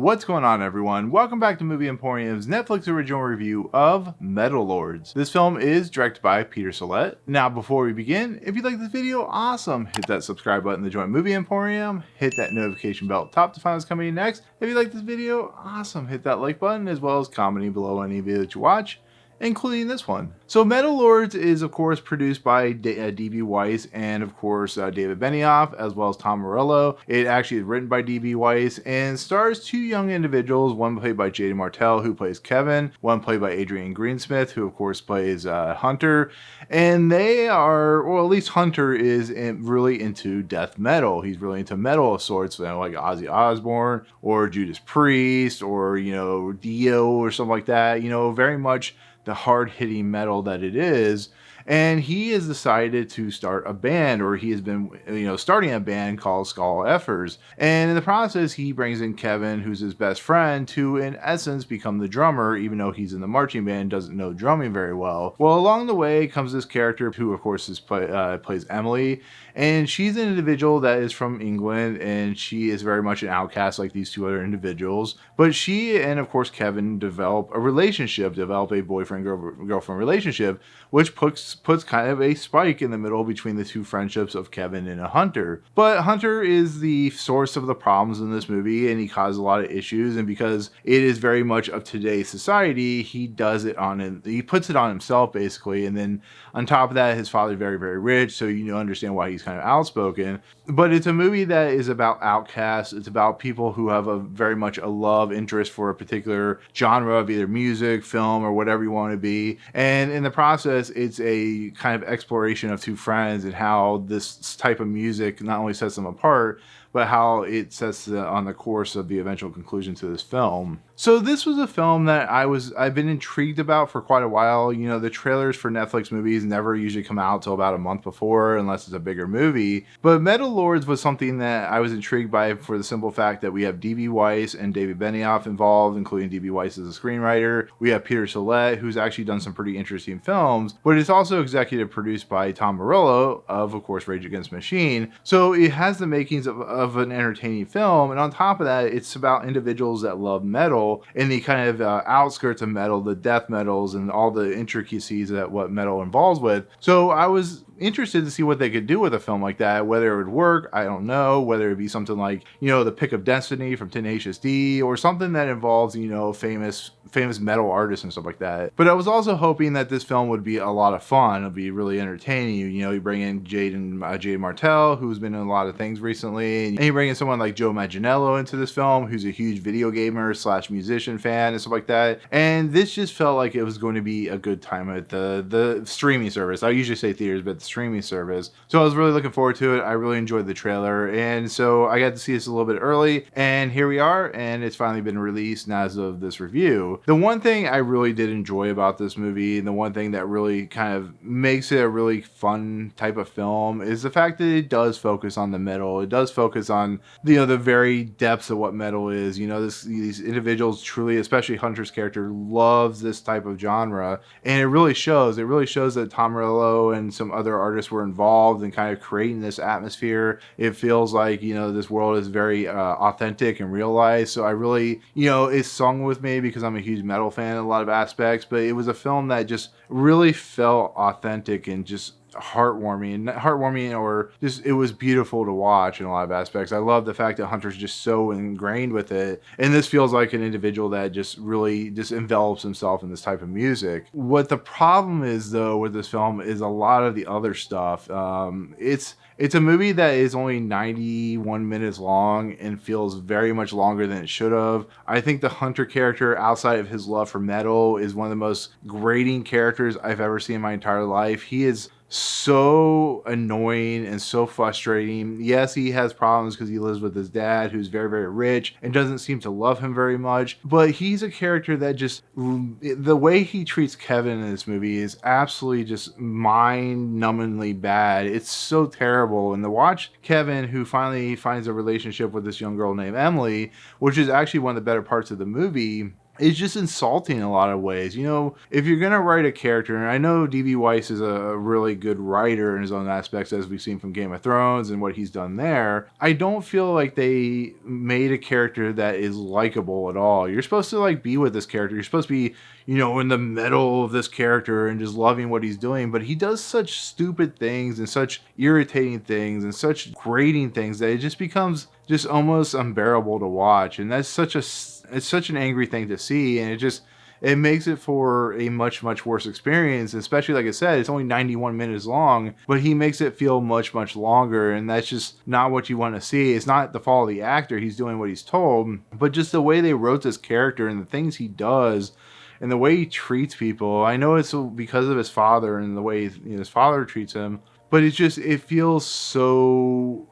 What's going on, everyone? Welcome back to Movie Emporium's Netflix original review of Metal Lords. This film is directed by Peter Sollett. Now, before we begin, if you like this video, awesome! Hit that subscribe button to join Movie Emporium. Hit that notification bell at the top to find what's coming next. If you like this video, awesome! Hit that like button as well as commenting below any video that you watch, including this one. So Metal Lords is of course produced by D.B. Weiss and of course David Benioff as well as Tom Morello. It actually is written by D.B. Weiss and stars two young individuals, one played by Jaeden Martell, who plays Kevin, one played by Adrian Greensmith, who of course plays Hunter. And they are, or at least Hunter is really into death metal. He's really into metal of sorts, like Ozzy Osbourne or Judas Priest or Dio or something like that. Very much the hard-hitting metal that it is. And he has decided to start a band, or he has been, starting a band called Skull Effers. And in the process, he brings in Kevin, who's his best friend, to, in essence, become the drummer, even though he's in the marching band, doesn't know drumming very well. Well, along the way comes this character who, of course, plays Emily. And she's an individual that is from England, and she is very much an outcast like these two other individuals. But she and, of course, Kevin develop a boyfriend-girlfriend relationship, which puts kind of a spike in the middle between the two friendships of Kevin and Hunter. But Hunter is the source of the problems in this movie, and he causes a lot of issues, and because it is very much of today's society, he puts it on himself, basically. And then on top of that, his father's very, very rich, so understand why he's kind of outspoken. But it's a movie that is about outcasts. It's about people who have very much a love interest for a particular genre of either music, film, or whatever you want to be. And in the process, it's a kind of exploration of two friends and how this type of music not only sets them apart, but how it sets on the course of the eventual conclusion to this film. So this was a film that I've been intrigued about for quite a while. The trailers for Netflix movies never usually come out till about a month before, unless it's a bigger movie. But Metal Lords was something that I was intrigued by for the simple fact that we have D.B. Weiss and David Benioff involved, including D.B. Weiss as a screenwriter. We have Peter Sollett, who's actually done some pretty interesting films, but it's also executive produced by Tom Morello of course, Rage Against the Machine. So it has the makings of an entertaining film, and on top of that, it's about individuals that love metal and the kind of outskirts of metal, the death metals, and all the intricacies that what metal involves with. So I was interested to see what they could do with a film like that. Whether it would work, I don't know. Whether it'd be something like The Pick of Destiny from Tenacious D, or something that involves famous metal artists and stuff like that. But I was also hoping that this film would be a lot of fun. It'd be really entertaining. You bring in Jaeden Martell, who's been in a lot of things recently, and you bring in someone like Joe Manganiello into this film, who's a huge video gamer / musician fan and stuff like that. And this just felt like it was going to be a good time at the streaming service. I usually say theaters, but the streaming service. So I was really looking forward to it. I really enjoyed the trailer, and so I got to see this a little bit early, and here we are, and it's finally been released as of this review. The one thing I really did enjoy about this movie, and the one thing that really kind of makes it a really fun type of film, is the fact that it does focus on the metal. It does focus on the very depths of what metal is. These individuals truly, especially Hunter's character, loves this type of genre, and it really shows. It really shows that Tom Morello and some other artists were involved in kind of creating this atmosphere. It feels like this world is very authentic and realized. So I really, it sung with me because I'm a huge metal fan in a lot of aspects, but it was a film that just really felt authentic and just heartwarming, or just, it was beautiful to watch in a lot of aspects. I love the fact that Hunter's just so ingrained with it, and this feels like an individual that just really just envelops himself in this type of music. What the problem is, though, with this film is a lot of the other stuff. It's a movie that is only 91 minutes long and feels very much longer than it should have. I think the Hunter character, outside of his love for metal, is one of the most grating characters I've ever seen in my entire life. He is so annoying and so frustrating. Yes, he has problems because he lives with his dad, who's very, very rich and doesn't seem to love him very much. But he's a character that just, the way he treats Kevin in this movie is absolutely just mind-numbingly bad. It's so terrible. And to watch Kevin, who finally finds a relationship with this young girl named Emily, which is actually one of the better parts of the movie, it's just insulting in a lot of ways. You know, if you're gonna write a character, and I know D.B. Weiss is a really good writer in his own aspects, as we've seen from Game of Thrones and what he's done there, I don't feel like they made a character that is likable at all. You're supposed to like be with this character. You're supposed to be, you know, in the middle of this character and just loving what he's doing, but he does such stupid things and such irritating things and such grating things that it just becomes just almost unbearable to watch. And that's such a it's such an angry thing to see, and it makes it for a much worse experience. Especially, like I said, it's only 91 minutes long, but he makes it feel much longer, and that's just not what you want to see. It's not the fault of the actor. He's doing what he's told, but just the way they wrote this character and the things he does and the way he treats people. I know it's because of his father and the way, you know, his father treats him, but it feels so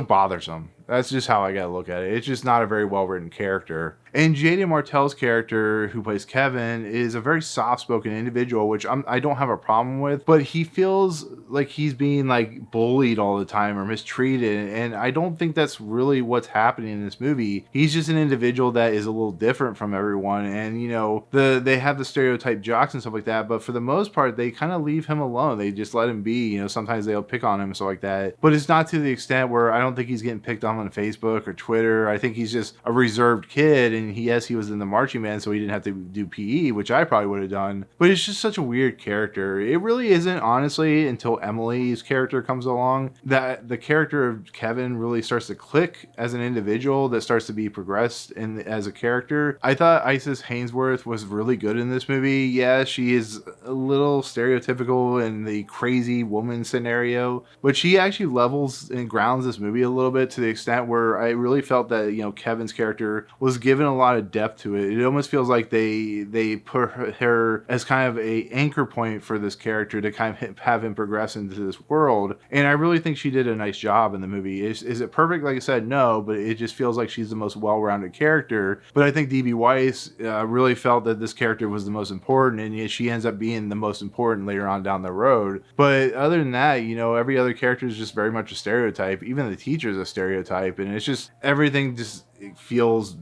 bothersome. That's just how I gotta look at it. It's just not a very well written character. And Jaeden Martell's character, who plays Kevin, is a very soft-spoken individual, which I don't have a problem with, but he feels like he's being like bullied all the time or mistreated, and I don't think that's really what's happening in this movie. He's just an individual that is a little different from everyone, and you know, they have the stereotype jocks and stuff like that, but for the most part, they kind of leave him alone. They just let him be. You know, sometimes they'll pick on him and stuff like that, but it's not to the extent where I don't think he's getting picked on Facebook or Twitter. I think he's just a reserved kid, and he was in the marching band, so he didn't have to do PE, which I probably would have done. But it's just such a weird character. It really isn't, honestly, until Emily's character comes along that the character of Kevin really starts to click as an individual, that starts to be progressed as a character. I thought Isis Hainsworth was really good in this movie. Yeah, she is a little stereotypical in the crazy woman scenario, but she actually levels and grounds this movie a little bit, to the extent where I really felt that, you know, Kevin's character was given a lot of depth to it. It almost feels like they put her as kind of a anchor point for this character to kind of have him progress into this world. And I really think she did a nice job in the movie. Is it perfect? Like I said, no, but it just feels like she's the most well-rounded character. But I think D.B. Weiss really felt that this character was the most important, and she ends up being the most important later on down the road. But other than that, you know, every other character is just very much a stereotype. Even the teacher's a stereotype, and it's just everything just feels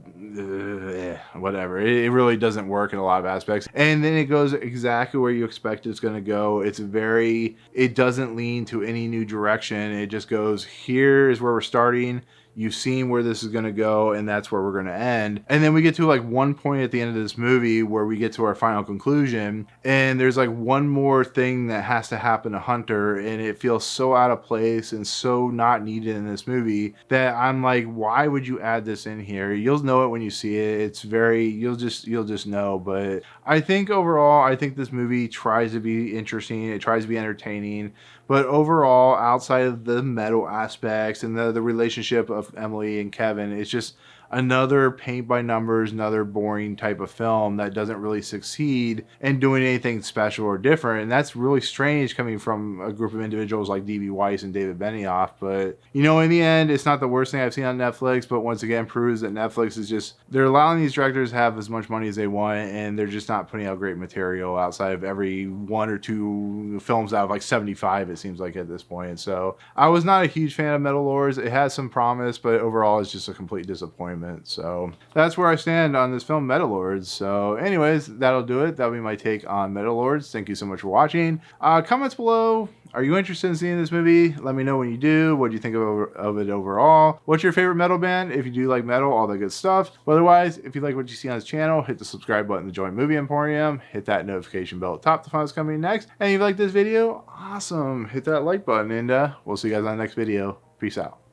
whatever. It really doesn't work in a lot of aspects, and then it goes exactly where you expect it's going to go. It doesn't lean to any new direction. It just goes, here is where we're starting. You've seen where this is going to go, and that's where we're going to end. And then we get to like one point at the end of this movie where we get to our final conclusion, and there's like one more thing that has to happen to Hunter, and it feels so out of place and so not needed in this movie that I'm like, why would you add this in here? You'll know it when you see it. It's very, you'll just know. But I think overall, I think this movie tries to be interesting. It tries to be entertaining. But overall, outside of the metal aspects and the relationship of Emily and Kevin, it's just another paint by numbers, another boring type of film that doesn't really succeed in doing anything special or different. And that's really strange coming from a group of individuals like D.B. Weiss and David Benioff. But, you know, in the end, it's not the worst thing I've seen on Netflix, but once again proves that Netflix is just, they're allowing these directors to have as much money as they want, and they're just not putting out great material outside of every one or two films out of like 75, it seems like at this point. So I was not a huge fan of Metal Lords. It has some promise, but overall it's just a complete disappointment. So that's where I stand on this film, Metal Lords. So anyways, that'll do it. That'll be my take on Metal Lords. Thank you so much for watching. Comments below. Are you interested in seeing this movie? Let me know when you do. What do you think of it overall? What's your favorite metal band? If you do like metal, all that good stuff. But otherwise, if you like what you see on this channel, hit the subscribe button to join Movie Emporium. Hit that notification bell at the top to find what's coming next. And if you like this video, awesome. Hit that like button, and we'll see you guys on the next video. Peace out.